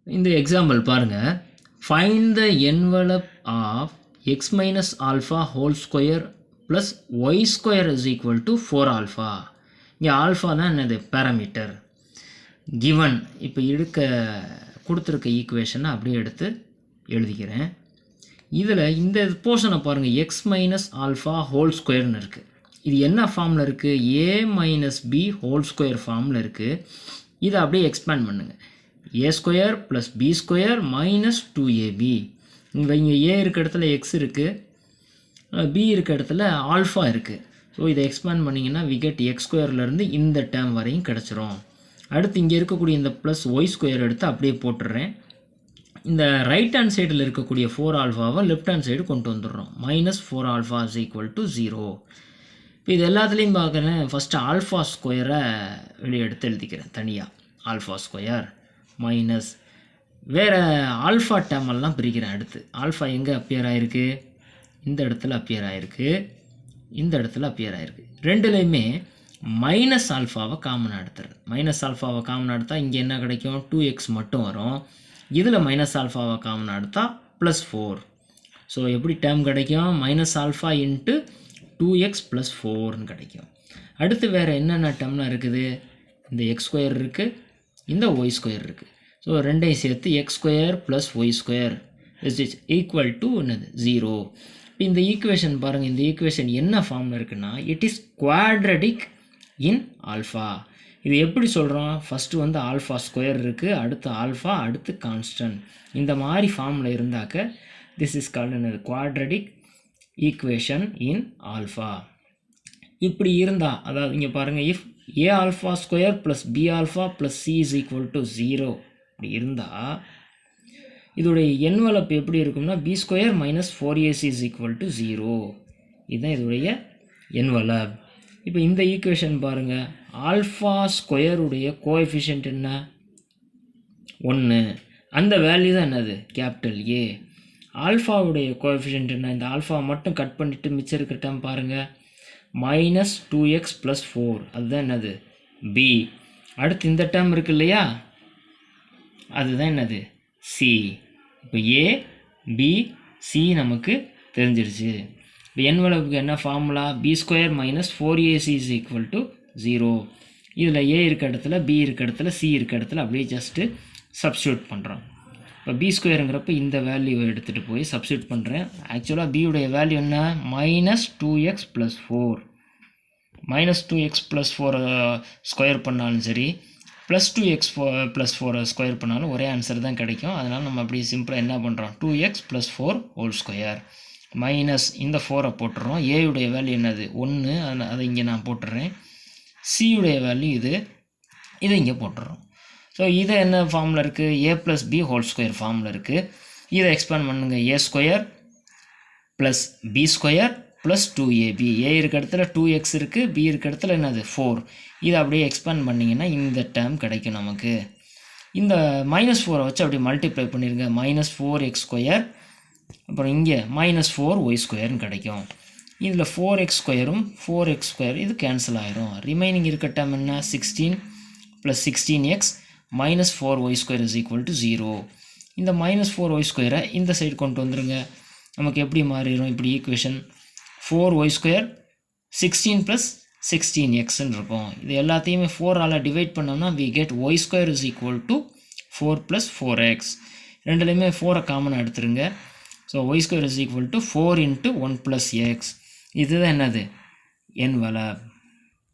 இந்த எக்ஸாம்பிள் பாருங்கள். Find the envelope of x minus alpha whole square plus y square is equal to 4 alpha. இங்கே alpha தான் என்னது parameter given. இப்போ கொடுத்துருக்க ஈக்குவேஷனை அப்படியே எடுத்து எழுதிக்கிறேன். இதில் இந்த போர்ஷனை பாருங்கள், எக்ஸ் மைனஸ் ஆல்ஃபா ஹோல் ஸ்கொயர்னு இருக்குது. இது என்ன ஃபார்மில் இருக்குது? A minus B whole square ஃபார்மில் இருக்குது. இதை அப்படியே எக்ஸ்பேண்ட் பண்ணுங்கள். A square plus B square minus 2ab. இங்கே ஏ இருக்க இடத்துல எக்ஸ் இருக்குது, பி இருக்க இடத்துல ஆல்ஃபா இருக்குது. ஸோ இதை எக்ஸ்பேண்ட் பண்ணிங்கன்னா வி கெட் எக்ஸ் ஸ்கொயர்லேருந்து இந்த டேர்ம் வரையும் கிடச்சிரும். அடுத்து இங்கே இருக்கக்கூடிய இந்த ப்ளஸ் ஒய் ஸ்கொயர் எடுத்து அப்படியே போட்டுடுறேன். இந்த ரைட் ஹேண்ட் சைடில் இருக்கக்கூடிய 4 ஆல்ஃபாவை லெஃப்ட் ஹேண்ட் சைடு கொண்டு வந்துடுறோம். Minus 4 alpha is equal to 0. இப்போ இது எல்லாத்துலேயும் பார்க்குறேன். ஃபஸ்ட்டு ஆல்ஃபா ஸ்கொயரை வெளியே எடுத்து எழுதிக்கிறேன் தனியாக. ஆல்ஃபா ஸ்கொயர் மைனஸ் வேறு ஆல்ஃபா டேமெல்லாம் பிரிக்கிறேன். அடுத்து ஆல்ஃபா எங்கே அப்பியர் ஆகிருக்கு? இந்த இடத்துல அப்பியர் ஆகிருக்கு, இந்த இடத்துல அப்பியர் ஆகிருக்கு. ரெண்டுலேயுமே மைனஸ் ஆல்ஃபாவை காமனாக எடுத்துறேன். மைனஸ் ஆல்ஃபாவை காமனாக எடுத்தால் இங்கே என்ன கிடைக்கும்? 2x மட்டும் வரும். இதில் மைனஸ் ஆல்ஃபாவை காமனாக எடுத்தால் ப்ளஸ் 4. ஸோ எப்படி டேர்ம் கிடைக்கும்? Minus alpha into 2x plus 4ன்னு கிடைக்கும். அடுத்து வேறு என்னென்ன டேர்ம்லாம் இருக்குது? இந்த எக்ஸ் ஸ்கொயர் இருக்குது, இந்த ஒய் ஸ்கொயர் இருக்குது. ஸோ ரெண்டையும் சேர்த்து x square plus y square is equal to என்னது 0. இப்போ இந்த ஈக்குவேஷன் பாருங்கள். இந்த ஈக்குவேஷன் என்ன ஃபார்மில் இருக்குன்னா, it is quadratic in alpha. இது எப்படி சொல்கிறோம்? ஃபஸ்ட்டு வந்து ஆல்ஃபா ஸ்கொயர் இருக்குது, அடுத்து ஆல்ஃபா, அடுத்து கான்ஸ்டன்ட். இந்த மாதிரி ஃபார்மில் இருந்தாக்க திஸ் இஸ் கால்டு என்னது? Quadratic equation in alpha. இப்படி இருந்தால், அதாவது இங்கே பாருங்கள், if a alpha square plus b alpha plus c is equal to 0 இப்படி இருந்தால் இதோடைய என்வலப் எப்படி இருக்கும்னா b square minus 4ac is equal to 0. இதுதான் இதோடைய என்வலப். இப்போ இந்த ஈக்குவேஷன் பாருங்கள். ஆல்ஃபா ஸ்கொயருடைய கோஎஃபிஷியன்ட் என்ன? 1. அந்த வேல்யூ தான் என்னது? Capital A. ஆல்ஃபாவுடைய கோஎஃபிஷியன்ட் என்ன? இந்த ஆல்ஃபா மட்டும் கட் பண்ணிவிட்டு மிச்சம் இருக்க டேர்ம் பாருங்கள். மைனஸ் 2x ப்ளஸ் 4, அதுதான் என்னது? பி. அடுத்து இந்த டேர்ம் இருக்கு இல்லையா, அதுதான் என்னது? சி. இப்போ ஏ பி சி நமக்கு தெரிஞ்சிருச்சு. இப்போ என்வலப்புக்கு என்ன formula? B square minus 4ac is equal to 0. இதில் ஏ இருக்க இடத்துல பி இருக்க இடத்துல சி இருக்க இடத்துல அப்படியே ஜஸ்ட்டு சப்ஸ்டியூட் பண்ணுறோம். இப்போ பி ஸ்கொயருங்கிறப்ப இந்த வேல்யூவை எடுத்துகிட்டு போய் சப்ஸ்டியூட் பண்ணுறேன். ஆக்சுவலாக பியுடைய வேல்யூ என்ன? Minus 2x plus 4. Minus 2x plus 4 square பண்ணாலும் சரி, ப்ளஸ் 2x ப்ளஸ் 4 ஸ்கொயர் பண்ணாலும் ஒரே ஆன்சர் தான் கிடைக்கும். அதனால் நம்ம அப்படியே சிம்பிளாக என்ன பண்ணுறோம்? 2x plus 4 whole square minus இந்த 4 போட்டுறோம். ஏயுடைய வேல்யூ என்னது? 1. அதை இங்கே நான் போட்டுறேன். சியுடைய வேல்யூ இது இங்கே போட்டுறோம். ஸோ இது என்ன ஃபார்மில் இருக்குது? A plus B whole square ஃபார்மில் இருக்குது. இதை எக்ஸ்பேண்ட் பண்ணுங்கள். A square plus B square plus 2ab. A இருக்க இடத்துல 2x இருக்குது, பி இருக்க இடத்துல என்னது? 4. இதை அப்படியே எக்ஸ்பேண்ட் பண்ணிங்கன்னா இந்த டேர்ம் கிடைக்கும் நமக்கு. இந்த மைனஸ் 4 வச்சு அப்படியே மல்டிப்ளை பண்ணிடுங்க. மைனஸ் 4x ஸ்கொயர், அப்புறம் இங்கே மைனஸ் 4y ஸ்கொயர்னு கிடைக்கும். இதில் 4x ஸ்கொயரும் 4x ஸ்கொயர் இது கேன்சல் ஆகிரும். ரிமைனிங் இருக்க டேர்ம் என்ன? 16 plus 16x minus 4y square is equal to 0. இந்த மைனஸ் 4y ஸ்கொயரை இந்த சைடு கொண்டு வந்துடுங்க. நமக்கு எப்படி மாறிடும்? இப்படி ஈக்குவேஷன் 4y ஸ்கொயர் 16 ப்ளஸ் 16xன்னு இருக்கும். இது எல்லாத்தையுமே 4ஆல் டிவைட் பண்ணோம்னா we get y square is equal to 4 plus 4x. ரெண்டுலேயுமே 4 காமனாக எடுத்துருங்க. So y square is equal to 4 into 1 plus x. இதுதான் என்னது? என்வலப்.